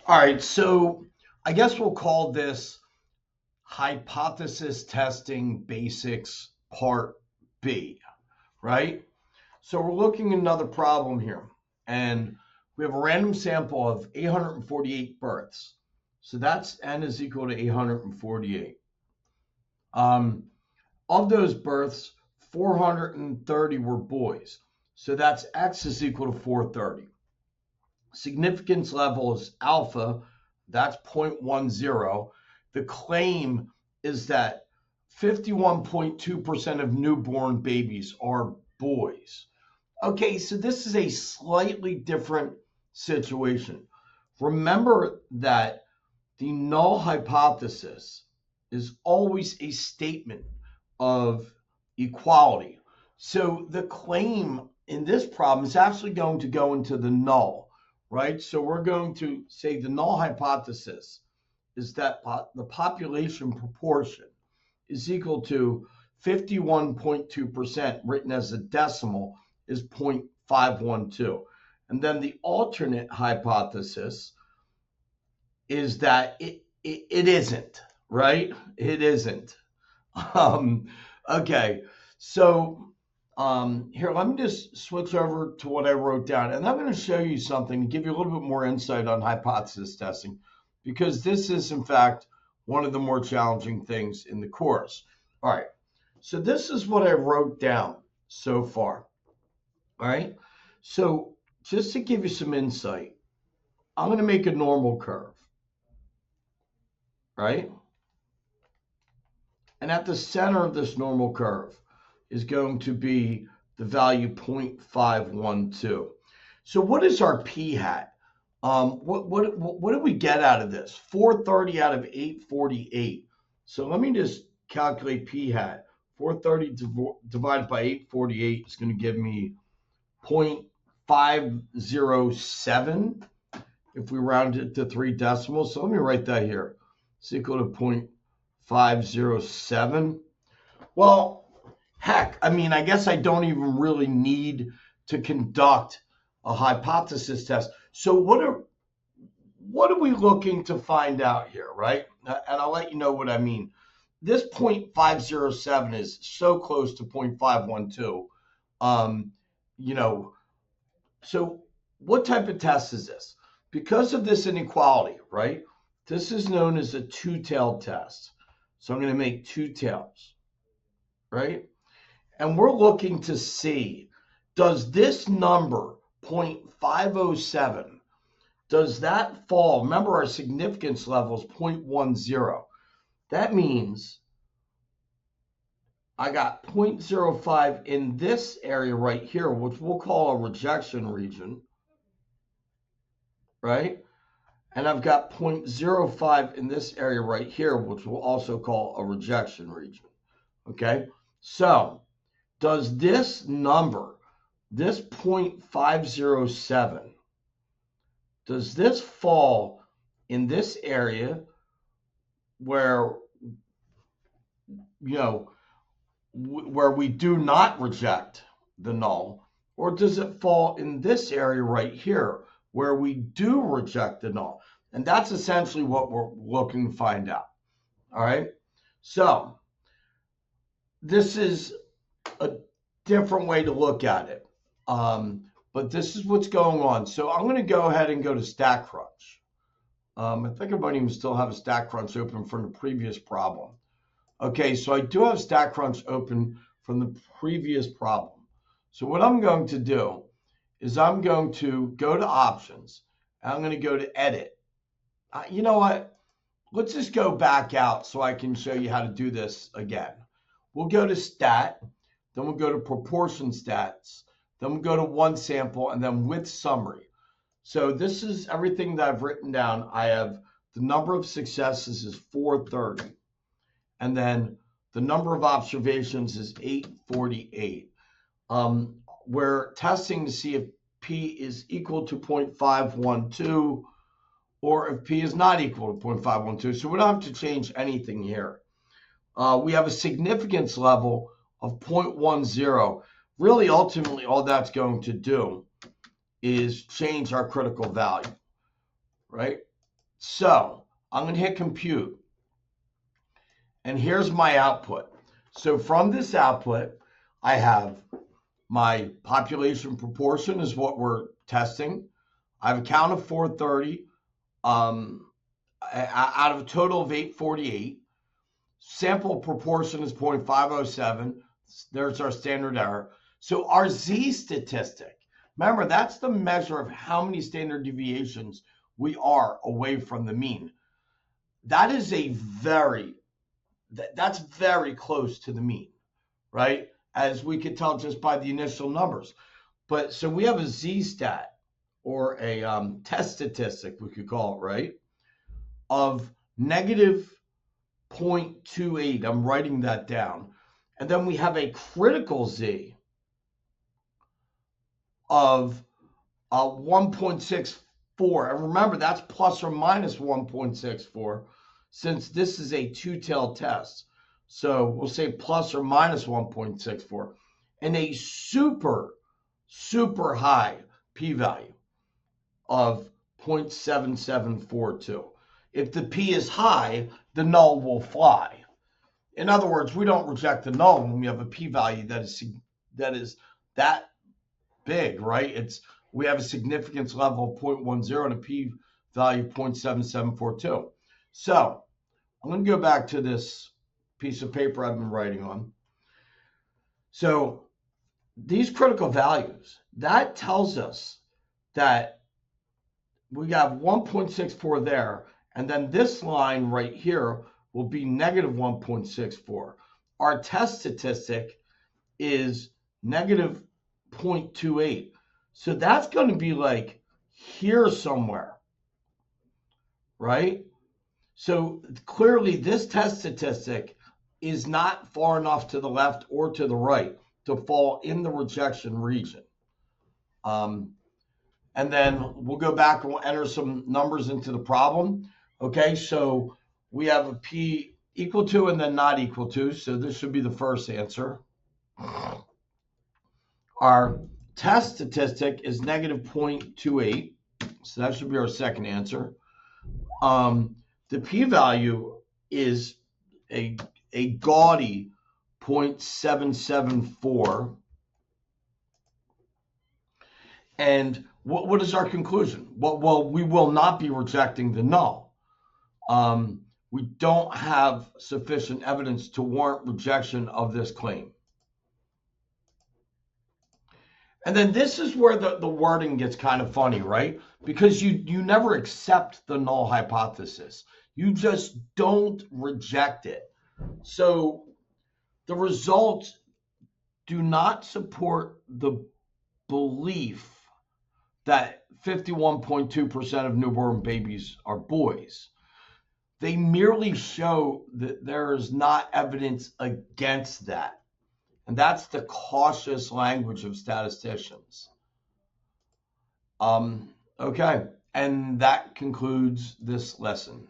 All right, so I guess we'll call this hypothesis testing basics part B, right? So we're looking at another problem here, and we have a random sample of 848 births. So that's n is equal to 848. Um, of those births, 430 were boys. So that's x is equal to 430. Significance level is alpha, that's 0.10. The claim is that 51.2% of newborn babies are boys. Okay, so this is a slightly different situation. Remember that the null hypothesis is always a statement of equality. So the claim in this problem is actually going to go into the null, right? So we're going to say the null hypothesis is that the population proportion is equal to 51.2% written as a decimal is 0.512. And then the alternate hypothesis is that it isn't, right? It isn't. Um, okay, so here, let me just switch over to what I wrote down. And I'm going to show you something to give you a little bit more insight on hypothesis testing, because this is, in fact, one of the more challenging things in the course. All right, so this is what I wrote down so far. All right, so just to give you some insight, I'm going to make a normal curve, right? And at the center of this normal curve is going to be the value 0.512. So what is our p hat? What do we get out of this? 430 out of 848. So let me just calculate p hat. 430 divided by 848 is going to give me 0.507 if we round it to 3 decimals. So let me write that here. It's equal to 0.507. Well, heck, I mean, I guess I don't even really need to conduct a hypothesis test. So what are we looking to find out here, right? And I'll let you know what I mean. This 0.507 is so close to 0.512. You know, so what type of test is this? Because of this inequality, right? This is known as a two-tailed test. So I'm going to make two tails, right? And we're looking to see, does this number 0.507, does that fall? Remember, our significance level is 0.10. That means I got 0.05 in this area right here, which we'll call a rejection region, right? And I've got 0.05 in this area right here, which we'll also call a rejection region, okay? So does this number, this 0.507, does this fall in this area where, where we do not reject the null, or does it fall in this area right here where we do reject the null? And that's essentially what we're looking to find out. All right. So this is a different way to look at it. But this is what's going on. So I'm going to go ahead and go to StatCrunch. I think I might even still have a StatCrunch open from the previous problem. Okay, so I do have StatCrunch open from the previous problem. So what I'm going to do is I'm going to go to options. I'm going to go to edit. You know what? Let's just go back out so I can show you how to do this again. We'll go to stat, then we'll go to proportion stats, then we'll go to one sample, and then with summary. So this is everything that I've written down. I have the number of successes is 430. And then the number of observations is 848. We're testing to see if P is equal to 0.512 or if P is not equal to 0.512. So we don't have to change anything here. We have a significance level of 0.10. Really, ultimately, all that's going to do is change our critical value, right? So I'm going to hit compute. And here's my output. So from this output, I have my population proportion is what we're testing. I have a count of 430 out of a total of 848. Sample proportion is 0.507. There's our standard error. So our Z statistic, remember, that's the measure of how many standard deviations we are away from the mean. That is that's very close to the mean, right? As we could tell just by the initial numbers. But so we have a Z-stat, or a test statistic, we could call it, right, of negative 0.28. I'm writing that down. And then we have a critical Z of 1.64. And remember, that's plus or minus 1.64, since this is a two-tailed test. So we'll say plus or minus 1.64. And a super, super high p-value of 0.7742. If the p is high, the null will fly. In other words, we don't reject the null when we have a p-value that is that big, right? We have a significance level of 0.10 and a p-value of 0.7742. So I'm going to go back to this piece of paper I've been writing on. So these critical values, that tells us that we have 1.64 there, and then this line right here will be negative 1.64. Our test statistic is negative 0.28. So that's going to be like here somewhere, right? So clearly this test statistic is not far enough to the left or to the right to fall in the rejection region. And then we'll go back and we'll enter some numbers into the problem. Okay, so we have a p equal to and then not equal to. So this should be the first answer. Our test statistic is negative 0.28. So that should be our second answer. The p-value is a gaudy 0.774. And what is our conclusion? Well, we will not be rejecting the null. We don't have sufficient evidence to warrant rejection of this claim. And then this is where the wording gets kind of funny, right? Because you never accept the null hypothesis. You just don't reject it. So the results do not support the belief that 51.2% of newborn babies are boys. They merely show that there is not evidence against that. And that's the cautious language of statisticians. Okay, and that concludes this lesson.